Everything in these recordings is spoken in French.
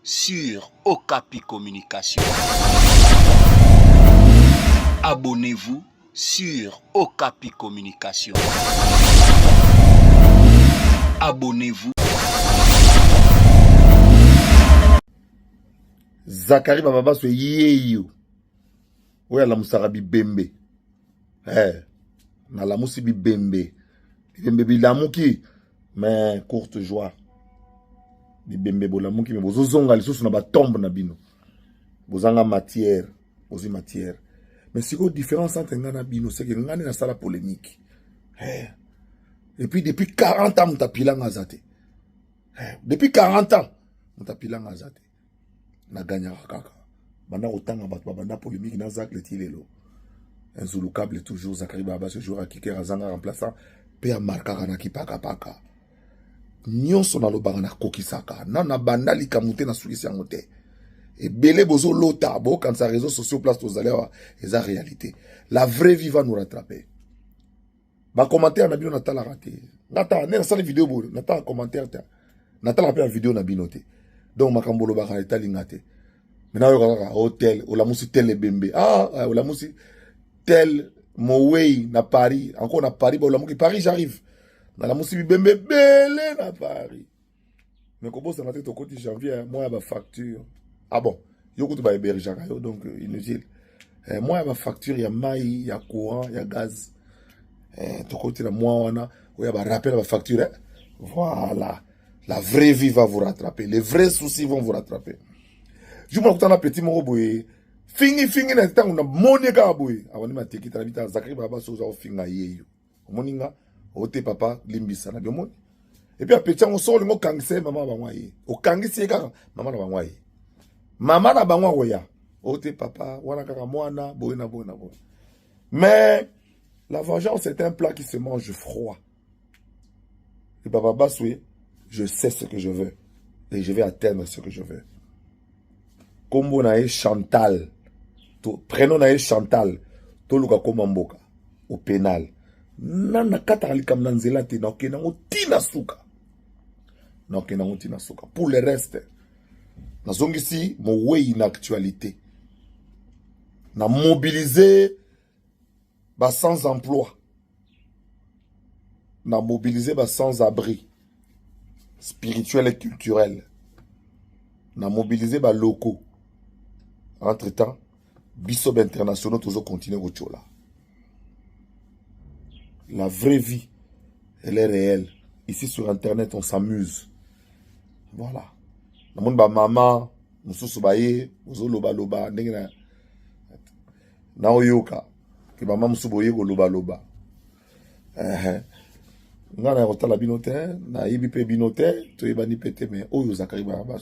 sur Okapi Communication. Abonnez-vous sur Okapi Communication. Abonnez-vous. Zakari Baba so yeyo. Oya la musara bibembe. Na la musi bibembe. Bibembe bilamuki. Mais courte joie. Bibembe bolamuki mais bozo zonga lisusu na ba tombe na bino. Bozanga matière, bozi matière. Mais si ko différence entre ngana bino c'est que ngani na sala polémique. Et puis depuis 40 ans mutapila ngazate. Depuis 40 ans mutapila ngazate. Na gagna kaka. Banda otanga batwa banda polémique na Zak letilelo. Un Zulu câble toujours Zakari Baba ce jour à Kiker Azanga remplaçant pe a marka na kipaka paka. Nyonso na lobanga na kokisaka. Na banda likamute na sukisi yango te. Et belé bozo lota bo quand sa réseaux sociaux place aux aléas et sa réalité. La vraie vie va nous rattraper. Ba commentaire na bino na tala raté. Nata na sa vidéo bo nata commentaire ta. Nata la pe vidéo na binoté. Donc makambolo ba ka etalingate. Maintenant yo hôtel ou la musi tel bembe. Ou la musi tel Moway na Paris. Encore na Paris ba la muki Paris j'arrive. Na la musi bembe belé na Paris. Mais comment ça na tête au côté janvier moi ya ba facture. Ah bon, yo kutu ba héberger donc inutile. Moi ya ba facture ya mai, ya courant, ya gaz. To côté la moi wana, ou ya ba rappel ba facture. Voilà. La vraie vie va vous rattraper. Les vrais soucis vont vous rattraper. Je me retrouve dans petit moro boye. Fingi na temps na moneka boye. Awani ma teki trabita Zakari Baba so za finga yeyo. Moninga ote papa limbisa na biomoni. Et puis a petit on sort le mot kangise maman ba mwaye. O kangise kaka maman na ba mwaye. Maman na ba mwaye. Ote papa wana kaka mwana boye na boye na boye. Mais la vengeance c'est un plat qui se mange froid. Et Baba Baswe, je sais ce que je veux. Et je vais atteindre ce que je veux. Kombo nae Chantal. Prénom nae Chantal. Toluka komamboka. Au pénal. Nana katali kam nanzela te na okena tina suka. Na okena tina suka. Pour le reste, na zongisi mo way in actualité. Na mobiliser ba sans emploi. Na mobiliser ba sans abri. Spirituel et culturel. Na mobiliser ba locaux. Entre-temps, Bissob internationaux toujours continuer au chola. La vraie vie, elle est réelle. Ici sur internet, on s'amuse. Voilà. Na mon ba maman, mususu baye, ozo loba loba, ndenge na oyoka. Ke maman mususu boye go loba loba. Ngana rotala binote, na ibipe binote, to ebani pete mais oyo Zakari Baba.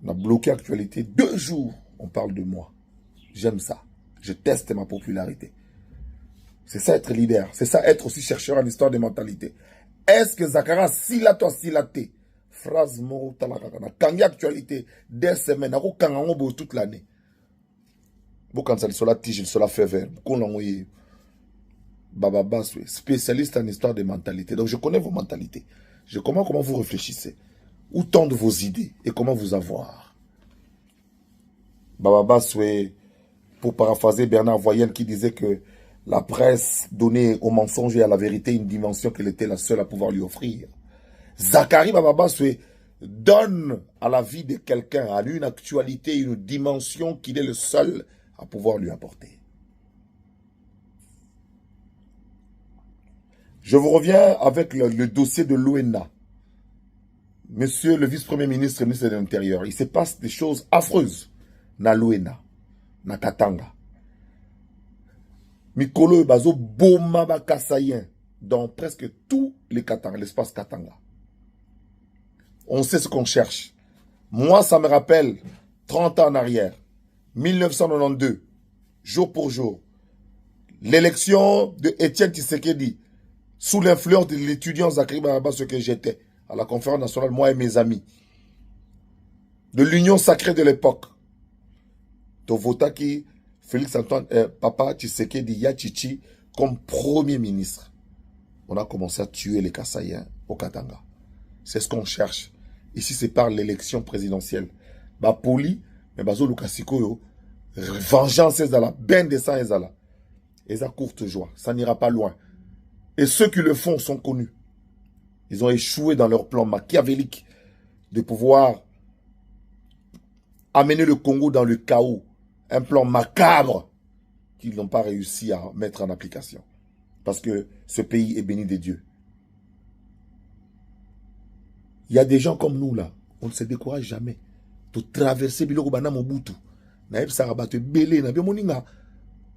On a bloqué actualité 2 jours. On parle de moi. J'aime ça. Je teste ma popularité. C'est ça être leader. C'est ça être aussi chercheur en histoire des mentalités. Est-ce que Zakara silato silaté? Phrase moro talakana. Kangi actualité des semaines. Ako kangango bo toute l'année. Bo quand ça le sola tige, le sola fait vert. Kon l'envoyer. Baba Baswe, spécialiste en histoire des mentalités. Donc je connais vos mentalités. Je connais comment vous réfléchissez. Où tendent vos idées et comment vous avoir. Baba Baswe, pour paraphraser Bernard Voyenne qui disait que la presse donnait au mensonge et à la vérité une dimension qu'elle était la seule à pouvoir lui offrir. Zakari Baba Baswe donne à la vie de quelqu'un, à lui une actualité, une dimension qu'il est le seul à pouvoir lui apporter. Je vous reviens avec le dossier de l'ONA. Monsieur le vice-premier ministre, ministre de l'Intérieur, il se passe des choses affreuses na l'ONA, na Katanga. Mikolo bazo boma ba kasayen dans presque tous les Katanga, l'espace Katanga. On sait ce qu'on cherche. Moi, ça me rappelle 30 ans en arrière, 1992, jour pour jour, l'élection de Étienne Tshisekedi, sous l'influence de l'étudiant Zakari Baba, ce que j'étais, à la conférence nationale, moi et mes amis, de l'union sacrée de l'époque, de Votaki, Félix Antoine, Papa Tshisekedi Yachichi, comme premier ministre. On a commencé à tuer les Kassaïens au Katanga. C'est ce qu'on cherche. Ici, c'est par l'élection présidentielle. ba poli, mais bazo lukasiko yo, vengeance ezala, ben descend ezala. Et ça courte joie, ça n'ira pas loin. Et ceux qui le font sont connus. Ils ont échoué dans leur plan machiavélique de pouvoir amener le Congo dans le chaos. Un plan macabre qu'ils n'ont pas réussi à mettre en application. Parce que ce pays est béni de Dieu. Il y a des gens comme nous là, on ne se décourage jamais. Pour traverser Biloko Bana Mobutu. Naïb Sarabate Belé, Nabi Moninga.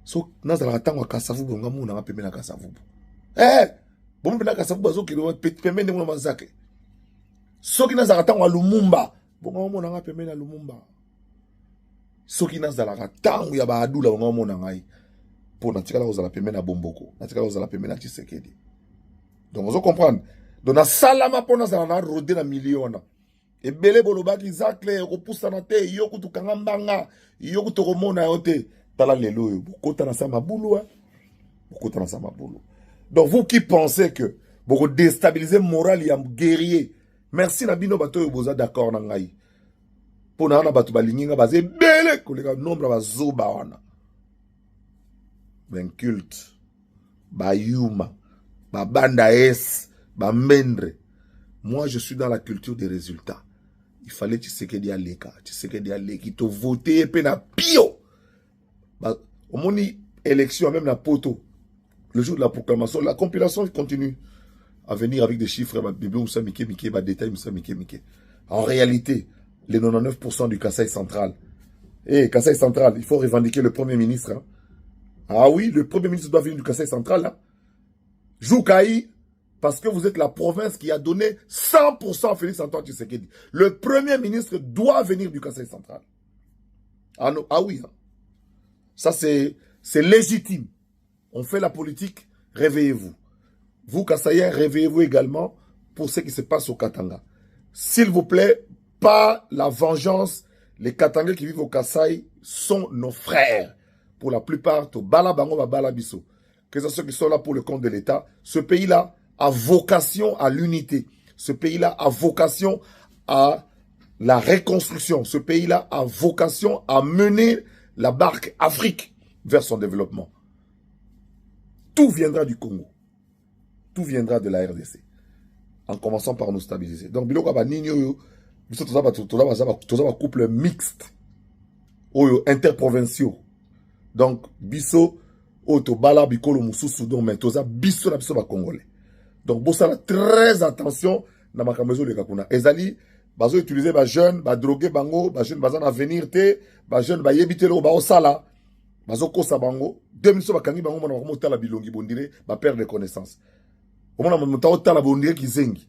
So, nazala tangwa kasavu bonga muna ngapembe na kasavu. Bombe na kasavu bazo ki pembe ndemo mazake. Soki nazala tangwa Lumumba, bonga muna ngapembe na Lumumba. Soki nazala tangwa ya baadula bonga muna ngai. Po na tikala ozala pembe na Bomboko, na tikala ozala pembe na Tshisekedi. Donc vous comprenez. Donc na salama po nazala na rodé na milliona. Et belé bolobaki zakle repoussa na te yoku tukanga mbanga, yoku tokomona yote. Donc vous qui pensez que vous déstabilisez moral et guerrier, merci Nabino Bato Boza d'accord nangai. Pour na batu balinga bazé belé kolega nombre bazoba wana. Ben culte, ba yuma, ba banda es, ba mendre. Moi je suis dans la culture des résultats. Il fallait Tshisekedi aleka, Tshisekedi aleki to voter pe na pio. Au moment élection, même la poto, le jour de la proclamation, la compilation continue à venir avec des chiffres, détails. En réalité, les 99% du Kasaï central. Kasaï central, il faut revendiquer le premier ministre. Hein. Ah oui, le premier ministre doit venir du Kasaï central. Hein. Joukaï, parce que vous êtes la province qui a donné 100% à Félix Antoine Tshisekedi. Le premier ministre doit venir du Kasaï central. Ah, non, ah oui, hein. Ça, c'est légitime. On fait la politique, réveillez-vous. Vous, Kassaïens, réveillez-vous également pour ce qui se passe au Katanga. S'il vous plaît, pas la vengeance. Les Katangais qui vivent au Kasaï sont nos frères. Pour la plupart, au Balabango, Balabiso. Que ce soit ceux qui sont là pour le compte de l'État. Ce pays-là a vocation à l'unité. Ce pays-là a vocation à la reconstruction. Ce pays-là a vocation à mener la barque Afrique vers son développement. Tout viendra du Congo. Tout viendra de la RDC. En commençant par nous stabiliser. Donc, biloko ba ninyo toza couple mixte. Oyo interprovinciaux. Donc, biso oto bala bikolo mususu donc mais toza biso na biso ba congolais. Donc, bosala très attention na makambezo le kakuna. Ezali bazo utiliser ba jeune, ba droguer bango, ba jeune bazana venir te, ba jeune ba yebite lo ba osala, bazo kosa bango, 2 minutes ba kangi bango mona ko motala bilongi bondire, ba perdre de connaissance. Au moment où on tala bondire ki zengi.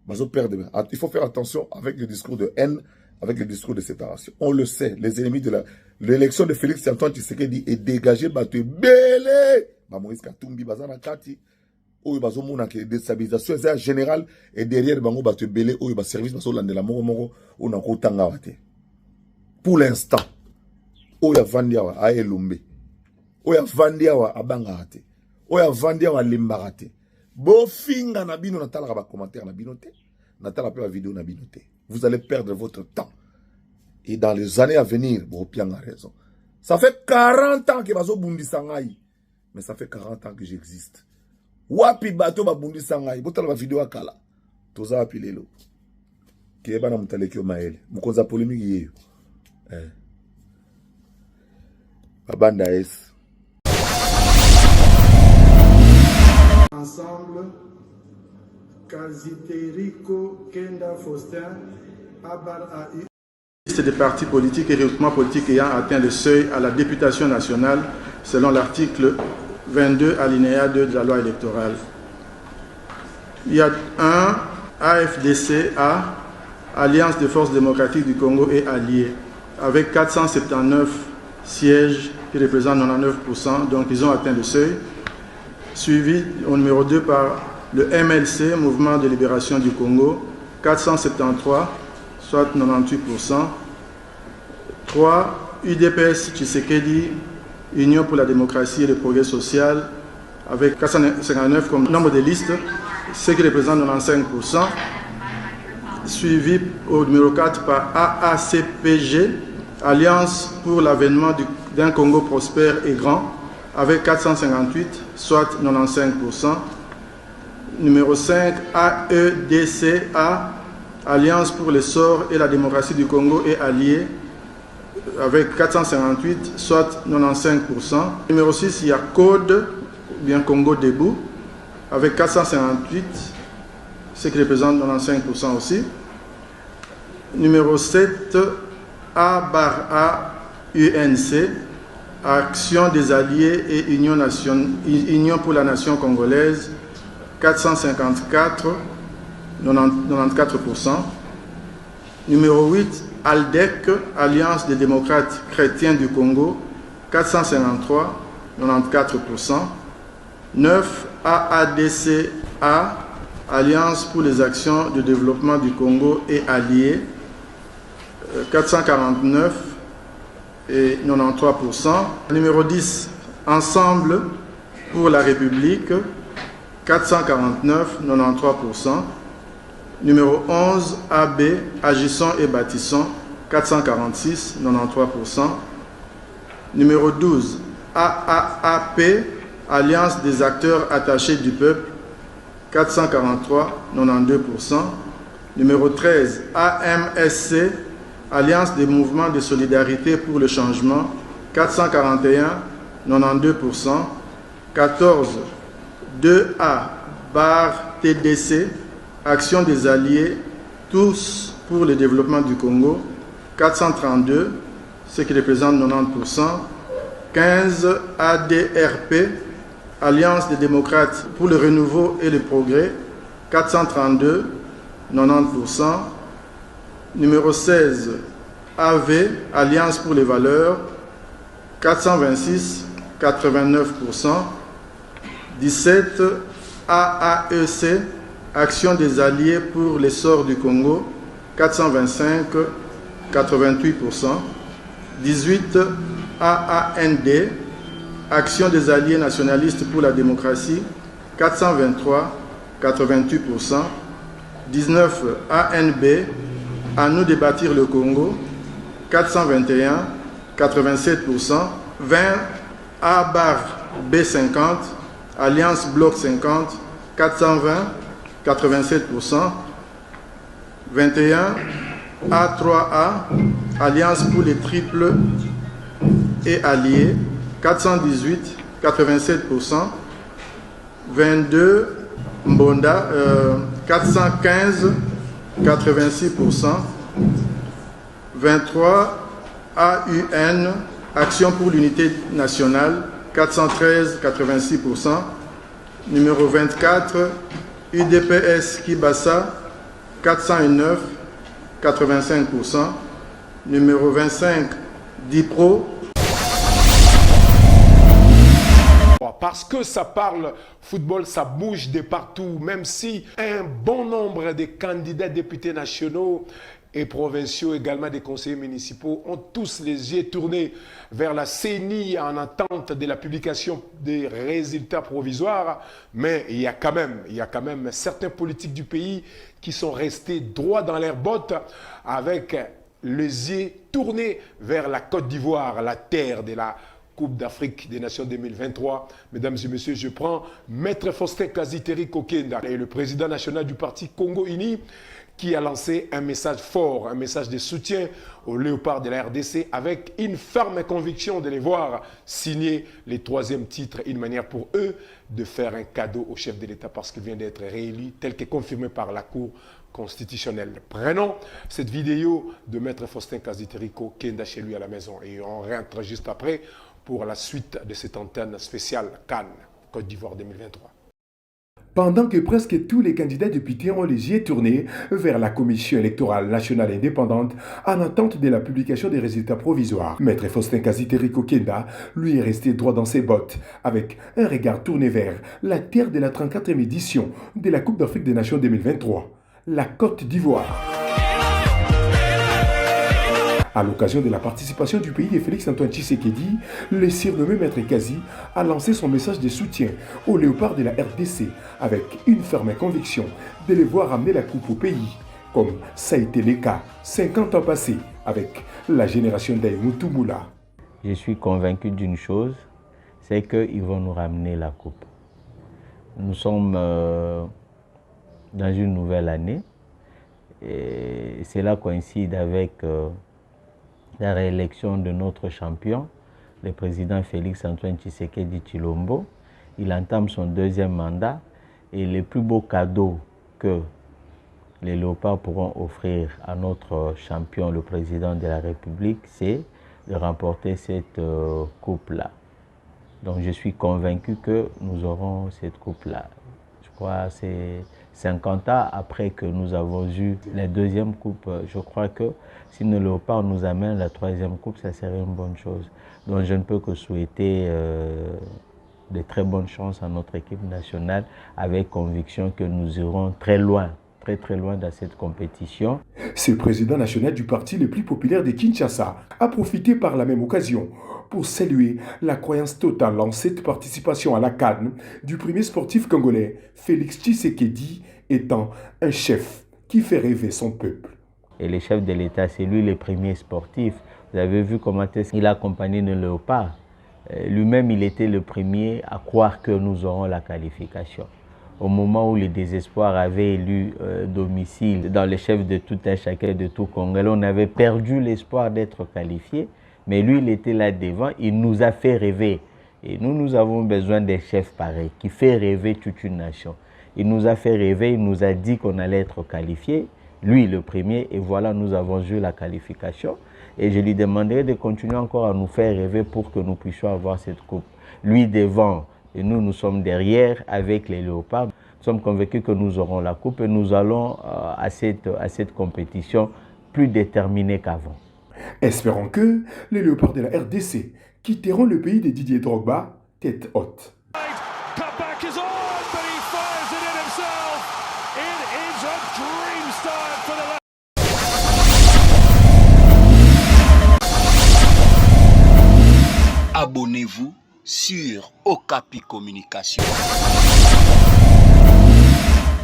Bazo perdre. Il faut faire attention avec le discours de haine, avec le discours de séparation. On le sait, les ennemis de l'élection de Félix Antoine Tshisekedi est dégagé bato belé. Ba Moïse Katumbi bazana kati. Oyo bazo mona ke déstabilisation générale et derrière bango bato belé oyo ba service bazo landela moko ona ko tanga wate. Pour l'instant, oyo vandiawa a elumbe. Oyo vandiawa abanga ate. Oyo vandiawa limbaka te. Bo finga na bino natala ba commentaire na bino te. Natala pe ba vidéo na bino te. Vous allez perdre votre temps. Et dans les années à venir, bon pianga raison. Ça fait 40 ans que bazo bundisa ngai. Mais ça fait 40 ans que j'existe. Wapi bato babundi sangai botala ba video akala toza api lelo keba na mutaleki o maele mukonza polémique yeyo babanda es ensemble Kaziteriko Kenda Faustin Abar AI Liste des partis politiques et recrutements politiques ayant atteint le seuil à la députation nationale selon l'article 22 alinéa 2 de la loi électorale. Il y a un AFDC-A, Alliance des forces démocratiques du Congo et alliés, avec 479 sièges qui représentent 99%, donc ils ont atteint le seuil. Suivi au numéro 2 par le MLC, Mouvement de libération du Congo, 473, soit 98%. 3, UDPS Tshisekedi, Union pour la démocratie et le progrès social, avec 459 comme nombre de listes, ce qui représente 95%. suivi au numéro 4 par AACPG, Alliance pour l'avènement d'un Congo prospère et grand, avec 458, soit 95%. Numéro 5, AEDCA, Alliance pour l'essor et la démocratie du Congo et alliés, avec 458, soit 95%. Numéro 6, il y a CODE, bien Congo Debout, avec 458, ce qui représente 95% aussi. Numéro 7, A/A-UNC, Action des Alliés et Union pour la Nation congolaise, 454, 94%. Numéro 8, ALDEC, Alliance des démocrates chrétiens du Congo, 453, 94%. 9, AADCA, Alliance pour les actions de développement du Congo et alliés, 449 et 93%. Numéro 10, Ensemble pour la République, 449, 93%. Numéro 11, AB, Agissons et Bâtissons, 446, 93%. Numéro 12, AAAP, Alliance des acteurs attachés du peuple, 443, 92%. Numéro 13, AMSC, Alliance des mouvements de solidarité pour le changement, 441, 92%. 14, 2A/TDC, Action des alliés, tous pour le développement du Congo, 432, ce qui représente 90%. 15, ADRP, Alliance des démocrates pour le renouveau et le progrès, 432, 90%. Numéro 16, AV, Alliance pour les valeurs, 426, 89%. 17, AAEC, Action des alliés pour l'essor du Congo, 425, 88%. 18, AAND, Action des alliés nationalistes pour la démocratie, 423, 88%. 19, ANB, À nous de bâtir le Congo, 421, 87%. 20, A/B50, Alliance Bloc 50, 420, 87%. 21, A3A, Alliance pour les triples et alliés, 418, 87%. 22, Mbonda, 415, 86%. 23, AUN, Action pour l'unité nationale, 413, 86%. Numéro 24, UDPS Kibassa, 409, 85%. Numéro 25, DIPRO. Parce que ça parle football, ça bouge de partout, même si un bon nombre de candidats députés nationaux et provinciaux, également des conseillers municipaux, ont tous les yeux tournés vers la CENI en attente de la publication des résultats provisoires. Mais il y a quand même certains politiques du pays qui sont restés droits dans leurs bottes avec les yeux tournés vers la Côte d'Ivoire, la terre de la Coupe d'Afrique des Nations 2023. Mesdames et messieurs, je prends Maître Faustin Kaziteri Kokenda, le président national du parti Congo Uni, qui a lancé un message fort, un message de soutien aux léopards de la RDC avec une ferme conviction de les voir signer les 3e titres, une manière pour eux de faire un cadeau au chef de l'État parce qu'il vient d'être réélu, tel que confirmé par la Cour constitutionnelle. Prenons cette vidéo de Maître Faustin Kaziteri Kokenda chez lui à la maison et on rentre juste après pour la suite de cette antenne spéciale Cannes, Côte d'Ivoire 2023. Pendant que presque tous les candidats députés ont les yeux tournés vers la Commission électorale nationale indépendante en attente de la publication des résultats provisoires, Maître Faustin Kaziteri Kokenda, lui, est resté droit dans ses bottes, avec un regard tourné vers la terre de la 34e édition de la Coupe d'Afrique des Nations 2023, la Côte d'Ivoire. À l'occasion de la participation du pays de Félix-Antoine Tshisekedi, le surnommé Maître Kazi a lancé son message de soutien aux léopards de la RDC avec une ferme conviction de les voir amener la coupe au pays, comme ça a été le cas 50 ans passés avec la génération d'Aïmoutou Moula. Je suis convaincu d'une chose, c'est qu'ils vont nous ramener la coupe. Nous sommes dans une nouvelle année et cela coïncide avec la réélection de notre champion, le président Félix-Antoine Tshisekedi Tshilombo. Il entame son deuxième mandat et le plus beau cadeau que les Léopards pourront offrir à notre champion, le président de la République, c'est de remporter cette coupe-là. Donc je suis convaincu que nous aurons cette coupe-là. Je crois que c'est 50 ans après que nous avons eu la deuxième coupe. Je crois que si le Léopard nous amène la troisième coupe, ça serait une bonne chose. Donc je ne peux que souhaiter de très bonnes chances à notre équipe nationale avec conviction que nous irons très loin. Très loin dans cette compétition. Ce président national du parti le plus populaire de Kinshasa a profité par la même occasion pour saluer la croyance totale en cette participation à la CAN du premier sportif congolais, Félix Tshisekedi, étant un chef qui fait rêver son peuple. Et le chef de l'État, c'est lui le premier sportif. Vous avez vu comment il a accompagné le Léopard. Lui-même, il était le premier à croire que nous aurons la qualification. Au moment où le désespoir avait élu domicile dans les chefs de tout un chacun de tout Congolais, on avait perdu l'espoir d'être qualifié, mais lui, il était là devant, il nous a fait rêver. Et nous avons besoin des chefs pareils, qui fait rêver toute une nation. Il nous a fait rêver, il nous a dit qu'on allait être qualifié, lui le premier, et voilà, nous avons eu la qualification. Et je lui demanderai de continuer encore à nous faire rêver pour que nous puissions avoir cette coupe. Lui devant, et nous sommes derrière avec les Léopards. Nous sommes convaincus que nous aurons la coupe et nous allons à cette compétition plus déterminés qu'avant. Espérons que les Léopards de la RDC quitteront le pays de Didier Drogba tête haute. Abonnez-vous sur Okapi Communication.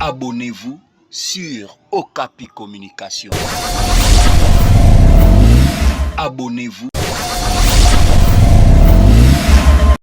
Abonnez-vous sur Okapi Communication. Abonnez-vous.